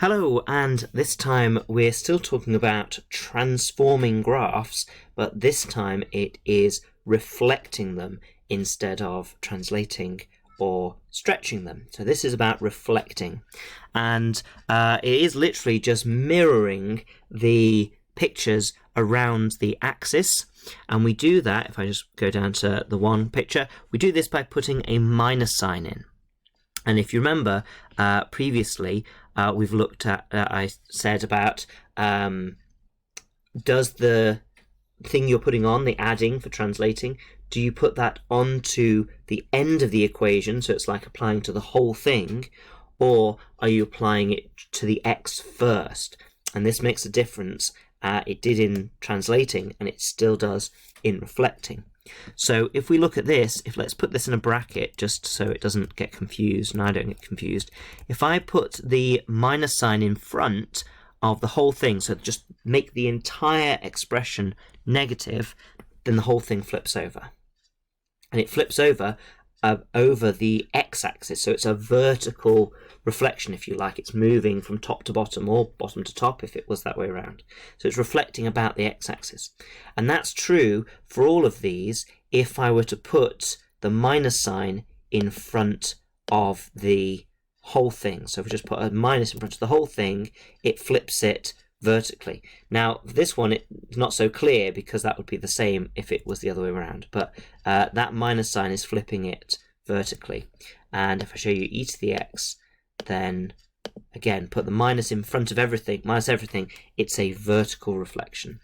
Hello, and this time we're still talking about transforming graphs, but this time it is reflecting them instead of translating or stretching them. So this is about reflecting, and it is literally just mirroring the pictures around the axis. And we do that, if I just go down to the one picture, we do this by putting a minus sign in. And if you remember, previously we've looked at, I said about does the thing you're putting on, the adding for translating, do you put that onto the end of the equation, so it's like applying to the whole thing, or are you applying it to the x first? And this makes a difference. It did in translating, and it still does in reflecting. So if we look at this, let's put this in a bracket just so it doesn't get confused and I don't get confused. If I put the minus sign in front of the whole thing, so just make the entire expression negative, then the whole thing flips over. And it flips over the x-axis, so it's a vertical reflection, if you like. It's moving from top to bottom or bottom to top if it was that way around. So it's reflecting about the x-axis. And that's true for all of these if I were to put the minus sign in front of the whole thing. So if we just put a minus in front of the whole thing, it flips it vertically. Now this one, it's not so clear because that would be the same if it was the other way around, but that minus sign is flipping it vertically. And if I show you e to the x, then again put the minus in front of everything, minus everything, it's a vertical reflection.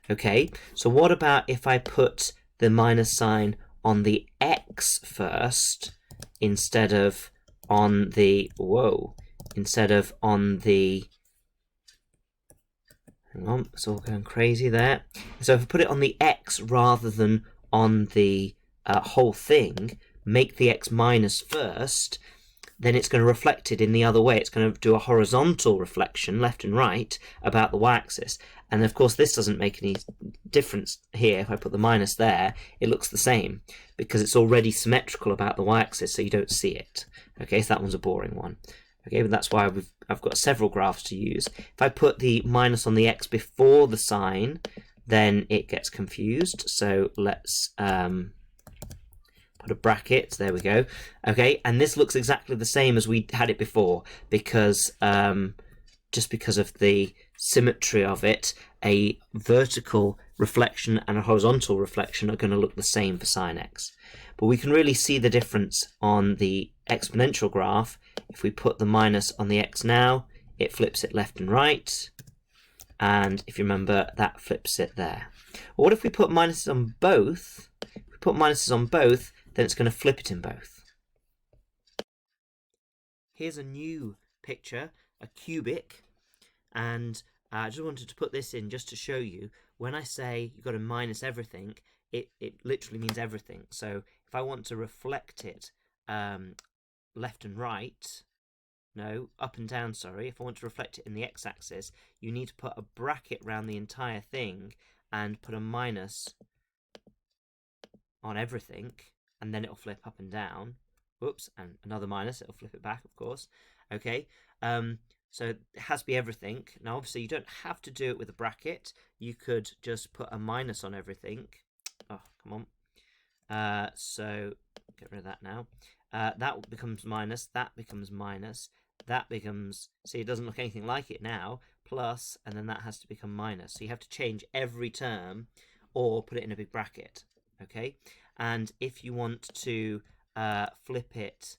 Okay, so what about if I put the minus sign on the x first instead of on the hang on, it's all going crazy there. So if I put it on the x rather than on the whole thing, make the x minus first, then it's going to reflect it in the other way. It's going to do a horizontal reflection, left and right, about the y-axis. And of course this doesn't make any difference here. If I put the minus there, it looks the same because it's already symmetrical about the y-axis, so you don't see it. Okay, so that one's a boring one. Okay, but that's why I've got several graphs to use. If I put the minus on the x before the sign, then it gets confused. So let's put a bracket. There we go. Okay, and this looks exactly the same as we had it before because just because of the symmetry of it, a vertical reflection and a horizontal reflection are going to look the same for sine x. But we can really see the difference on the exponential graph. If we put the minus on the x now, it flips it left and right. And if you remember, that flips it there. Well, what if we put minuses on both? If we put minuses on both, then it's going to flip it in both. Here's a new picture, a cubic, and I just wanted to put this in just to show you, when I say you've got to minus everything, it literally means everything. So if I want to reflect it left and right, no, up and down, sorry, if I want to reflect it in the x-axis, you need to put a bracket around the entire thing and put a minus on everything, and then it'll flip up and down. Whoops, and another minus, it'll flip it back, of course. Okay, so it has to be everything. Now, obviously, you don't have to do it with a bracket. You could just put a minus on everything. Oh, come on. So get rid of that now. That becomes minus, that becomes minus, that becomes, see, it doesn't look anything like it now, plus, and then that has to become minus. So you have to change every term or put it in a big bracket. Okay, and if you want to flip it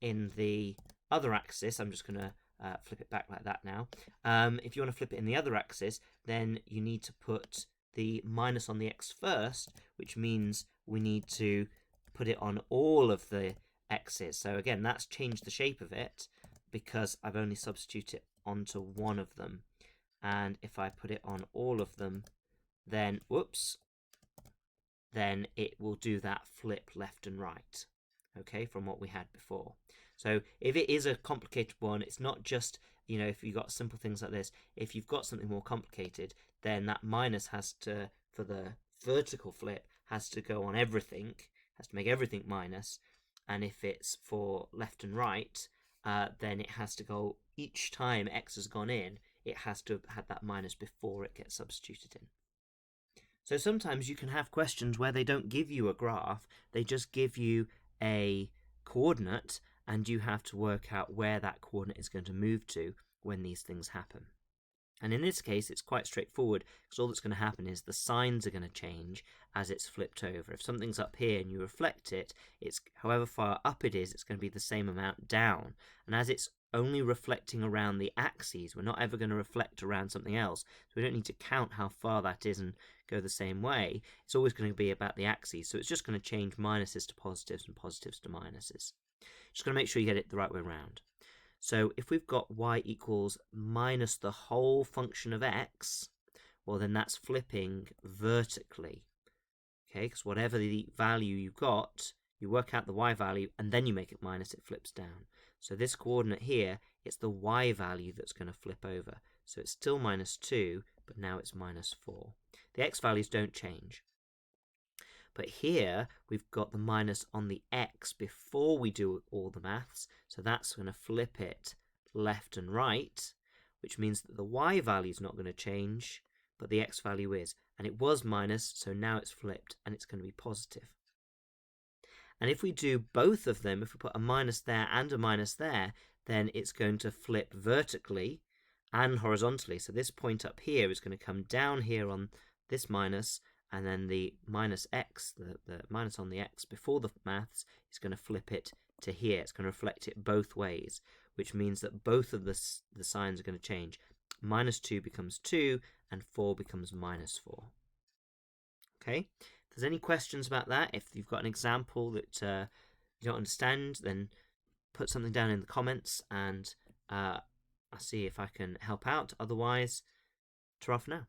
in the other axis, I'm just going to flip it back like that now. If you want to flip it in the other axis, then you need to put the minus on the x first, which means we need to put it on all of the x's. So again, that's changed the shape of it because I've only substituted it onto one of them. And if I put it on all of them, then, whoops, then it will do that flip left and right, okay, from what we had before. So if it is a complicated one, it's not just, you know, if you've got simple things like this. If you've got something more complicated, then that minus has to, for the vertical flip, has to go on everything, has to make everything minus. And if it's for left and right, then it has to go, each time x has gone in, it has to have had that minus before it gets substituted in. So sometimes you can have questions where they don't give you a graph, they just give you a coordinate, and you have to work out where that coordinate is going to move to when these things happen. And in this case, it's quite straightforward, because all that's going to happen is the signs are going to change as it's flipped over. If something's up here and you reflect it, it's however far up it is, it's going to be the same amount down. And as it's only reflecting around the axes, we're not ever going to reflect around something else, so we don't need to count how far that is and go the same way. It's always going to be about the axes, so it's just going to change minuses to positives and positives to minuses. Just going to make sure you get it the right way around. So if we've got y equals minus the whole function of x, well then that's flipping vertically, okay, because whatever the value you've got, you work out the y value and then you make it minus, it flips down. So this coordinate here, it's the y value that's going to flip over. So it's still minus 2, but now it's minus 4. The x values don't change. But here we've got the minus on the x before we do all the maths, so that's going to flip it left and right, which means that the y value is not going to change, but the x value is. And it was minus, so now it's flipped and it's going to be positive. And if we do both of them, if we put a minus there and a minus there, then it's going to flip vertically and horizontally. So this point up here is going to come down here on this minus, and then the minus x, the minus on the x before the maths, is going to flip it to here. It's going to reflect it both ways, which means that both of the signs are going to change. Minus 2 becomes 2, and 4 becomes minus 4. Okay? If there's any questions about that, if you've got an example that you don't understand, then put something down in the comments, and I'll see if I can help out. Otherwise, ta-ra for now.